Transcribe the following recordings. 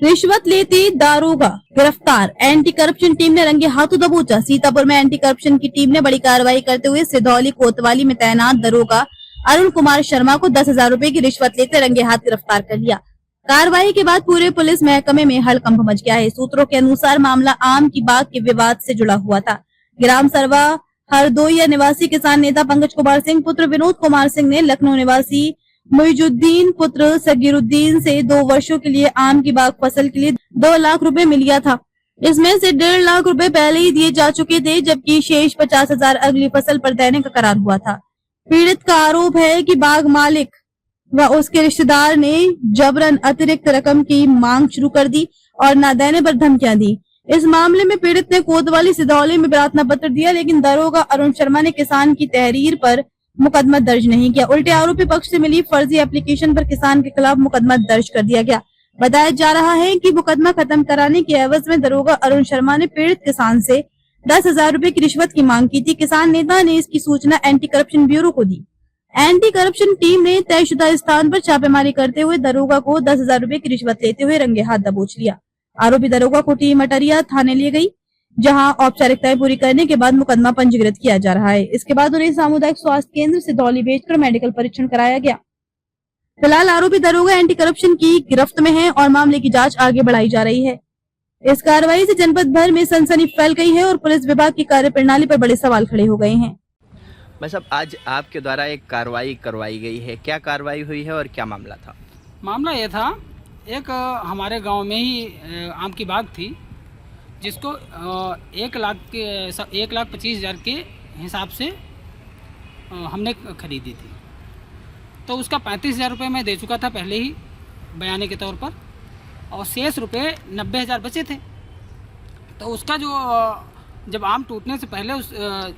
रिश्वत लेते दारोगा गिरफ्तार, एंटी करप्शन टीम ने रंगे हाथों दबोचा। सीतापुर में एंटी करप्शन की टीम ने बड़ी कार्रवाई करते हुए सिधौली कोतवाली में तैनात दरोगा अरुण कुमार शर्मा को 10,000 रूपए की रिश्वत लेते रंगे हाथ गिरफ्तार कर लिया। कार्रवाई के बाद पूरे पुलिस महकमे में हड़कंप मच गया है। सूत्रों के अनुसार मामला आम की बाग के विवाद से जुड़ा हुआ था। ग्राम सरवा हरदोइया निवासी किसान नेता पंकज कुमार सिंह पुत्र विनोद कुमार सिंह ने लखनऊ निवासी मुइजुद्दीन पुत्र सगीरुद्दीन से 2 वर्षों के लिए आम की बाग फसल के लिए 2 लाख रुपए मिल गया था। इसमें से 1.5 लाख रुपए पहले ही दिए जा चुके थे, जबकि शेष 50,000 अगली फसल पर देने का करार हुआ था। पीड़ित का आरोप है कि बाग मालिक व उसके रिश्तेदार ने जबरन अतिरिक्त रकम की मांग शुरू कर दी और न देने पर धमकियां दी। इस मामले में पीड़ित ने कोतवाली सिधौली में प्रार्थना पत्र दिया, लेकिन दरोगा अरुण शर्मा ने किसान की तहरीर पर मुकदमा दर्ज नहीं किया। उल्टे आरोपी पक्ष से मिली फर्जी एप्लीकेशन पर किसान के खिलाफ मुकदमा दर्ज कर दिया गया। बताया जा रहा है कि मुकदमा खत्म कराने के एवज में दरोगा अरुण शर्मा ने पीड़ित किसान से 10,000 रूपए की रिश्वत की मांग की थी। किसान नेता ने इसकी सूचना एंटी करप्शन ब्यूरो को दी। एंटी करप्शन टीम ने तयशुदा स्थान पर छापेमारी करते हुए दरोगा को 10,000 रूपए की रिश्वत लेते हुए रंगे हाथ दबोच लिया। आरोपी दरोगा को टीम अटरिया थाने ले गई, जहां औपचारिकताएं पूरी करने के बाद मुकदमा पंजीकृत किया जा रहा है। इसके बाद उन्हें सामुदायिक स्वास्थ्य केंद्र सिधौली भेजकर मेडिकल परीक्षण कराया गया। फिलहाल आरोपी दरोगा एंटी करप्शन की गिरफ्त में है और मामले की जांच आगे बढ़ाई जा रही है। इस कार्रवाई से जनपद भर में सनसनी फैल गई है और पुलिस विभाग की कार्यप्रणाली पर बड़े सवाल खड़े हो गए हैं। भाई साहब, आज आपके द्वारा एक कार्रवाई करवाई गई है, क्या कार्रवाई हुई है और क्या मामला था? मामला ये था, एक हमारे गांव में ही आम की बाग थी, जिसको 1,25,000 के हिसाब से हमने खरीदी थी। तो उसका 35,000 रुपये मैं दे चुका था पहले ही बयाने के तौर पर, और शेष रुपये 90,000 बचे थे। तो उसका जो जब आम टूटने से पहले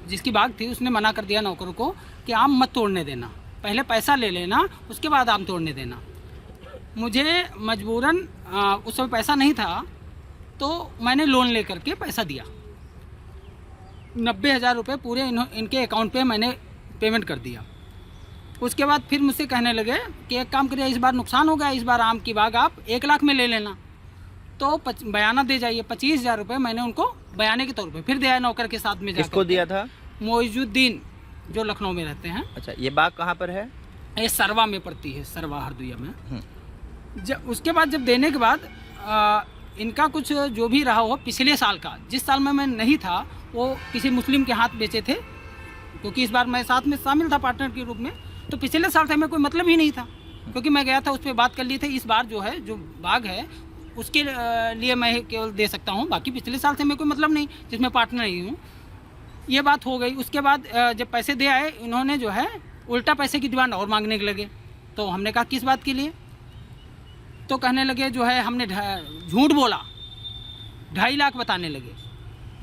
जिसकी बाग थी उसने मना कर दिया नौकर को कि आम मत तोड़ने देना, पहले पैसा ले लेना, उसके बाद आम तोड़ने देना। मुझे मजबूरन उस समय पैसा नहीं था, तो मैंने लोन लेकर के पैसा दिया। 90,000 रुपये पूरे इनके अकाउंट पे मैंने पेमेंट कर दिया। उसके बाद फिर मुझसे कहने लगे कि एक काम करिए, इस बार नुकसान हो गया, इस बार आम की बाग आप 1 लाख में ले लेना, तो बयाना दे जाइए। 25,000 रुपये मैंने उनको बयाने के तौर पे फिर दिया नौकर के साथ में जाकर। किसको दिया था? मुइजुद्दीन, जो लखनऊ में रहते हैं। अच्छा, ये बाग कहाँ पर है? ये सरवा में पड़ती है, सरवा हरदोइया में। उसके बाद जब देने के बाद इनका कुछ जो भी रहा हो पिछले साल का, जिस साल में मैं नहीं था, वो किसी मुस्लिम के हाथ बेचे थे, क्योंकि इस बार मैं साथ में शामिल था पार्टनर के रूप में। तो पिछले साल से हमें कोई मतलब ही नहीं था, क्योंकि मैं गया था उस पर बात कर ली थी। इस बार जो है, जो बाग है, उसके लिए मैं केवल दे सकता हूँ, बाकी पिछले साल से मैं कोई मतलब नहीं, जिसमें पार्टनर नहीं हूँ। ये बात हो गई। उसके बाद जब पैसे दे आए, इन्होंने जो है उल्टा पैसे की डिमांड और मांगने लगे। तो हमने कहा किस बात के लिए? तो कहने लगे जो है हमने झूठ बोला, 2.5 लाख बताने लगे,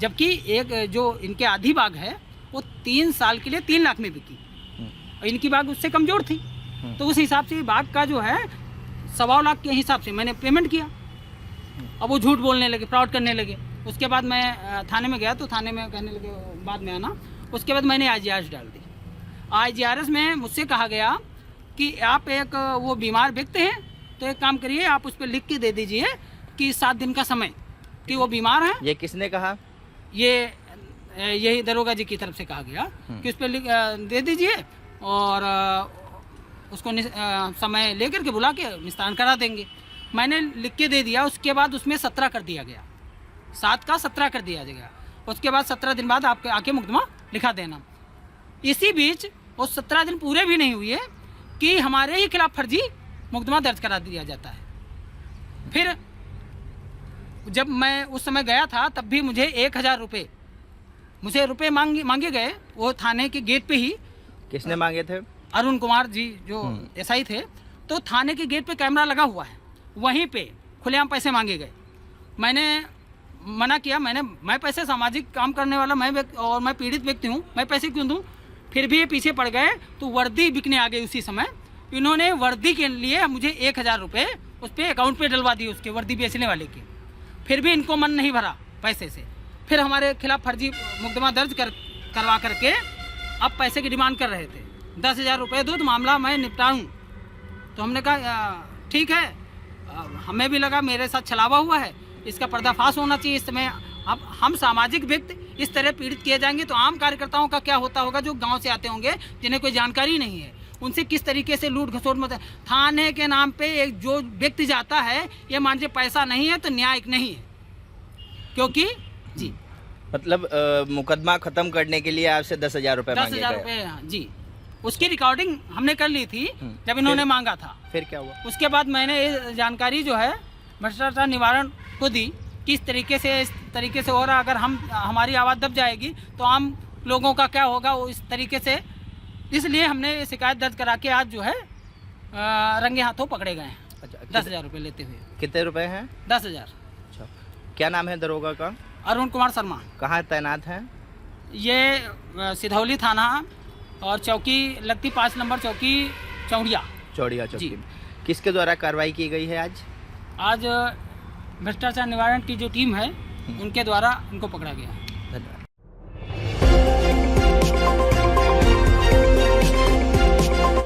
जबकि एक जो इनके आधी बाग है वो 3 साल के लिए 3 लाख में बिकी, और इनकी बाग उससे कमज़ोर थी। तो उस हिसाब से बाग का जो है 1.25 लाख के हिसाब से मैंने पेमेंट किया। अब वो झूठ बोलने लगे, फ्रॉड करने लगे। उसके बाद मैं थाने में गया, तो थाने में कहने लगे बाद में आना। उसके बाद मैंने IGRS डाल दी। IGRS में मुझसे कहा गया कि आप एक वो बीमार व्यक्ति हैं, तो एक काम करिए, आप उस पर लिख के दे दीजिए कि 7 दिन का समय कि वो बीमार है। ये किसने कहा? यही दरोगा जी की तरफ से कहा गया कि उस पर दे दीजिए, और उसको समय लेकर के बुला के निस्तारण करा देंगे। मैंने लिख के दे दिया। उसके बाद उसमें 17 कर दिया गया, 7 का 17 कर दिया गया। उसके बाद 17 दिन बाद आपके आके मुकदमा लिखा देना। इसी बीच वो 17 दिन पूरे भी नहीं हुए कि हमारे ही खिलाफ फर्जी मुकदमा दर्ज करा दिया जाता है। फिर जब मैं उस समय गया था, तब भी मुझे 1,000 रुपये मांगे गए, वो थाने के गेट पे ही। किसने मांगे थे? अरुण कुमार जी, जो SI थे। तो थाने के गेट पे कैमरा लगा हुआ है, वहीं पे खुलेआम पैसे मांगे गए। मैंने मना किया, मैं पैसे सामाजिक काम करने वाला और मैं पीड़ित व्यक्ति हूँ, मैं पैसे क्यों दूँ? फिर भी ये पीछे पड़ गए, तो वर्दी बिकने आ गई उसी समय। इन्होंने वर्दी के लिए मुझे 1,000 रुपये उस पर अकाउंट पे डलवा दिए, उसके वर्दी बेचने वाले के। फिर भी इनको मन नहीं भरा पैसे से। फिर हमारे खिलाफ फर्जी मुकदमा दर्ज करवा करके अब पैसे की डिमांड कर रहे थे। 10,000 रुपये दो तो मामला मैं निपटाऊँ। तो हमने कहा ठीक है, हमें भी लगा मेरे साथ छलावा हुआ है, इसका पर्दाफाश होना चाहिए इस समय। अब हम सामाजिक व्यक्ति इस तरह पीड़ित किए जाएंगे तो आम कार्यकर्ताओं का क्या होता होगा, जो गांव से आते होंगे जिन्हें कोई जानकारी नहीं है, उनसे किस तरीके से लूट घसोट मत। थाने के नाम पे एक जो व्यक्ति जाता है, ये मान लीजिए पैसा नहीं है तो न्यायिक नहीं है, क्योंकि जी मतलब मुकदमा खत्म करने के लिए आपसे 10,000 रुपए मांगे 10,000 गए। रुपये जी, उसकी रिकॉर्डिंग हमने कर ली थी जब इन्होंने मांगा था। फिर क्या हुआ? उसके बाद मैंने ये जानकारी जो है भ्रष्टाचार निवारण को दी, किस तरीके से इस तरीके से हो रहा, अगर हमारी आवाज़ दब जाएगी तो आम लोगों का क्या होगा, वो इस तरीके से, इसलिए हमने ये शिकायत दर्ज करा के आज जो है रंगे हाथों पकड़े गए हैं। अच्छा, 10,000 रुपये लेते हुए। कितने रुपए हैं? 10,000। अच्छा, क्या नाम है दरोगा का? अरुण कुमार शर्मा। कहाँ तैनात हैं? ये सिधौली थाना और चौकी लगती 5 नंबर चौकी चौड़िया चौकी जी। में। किसके द्वारा कार्रवाई की गई है आज? आज भ्रष्टाचार निवारण की जो टीम है उनके द्वारा उनको पकड़ा गया।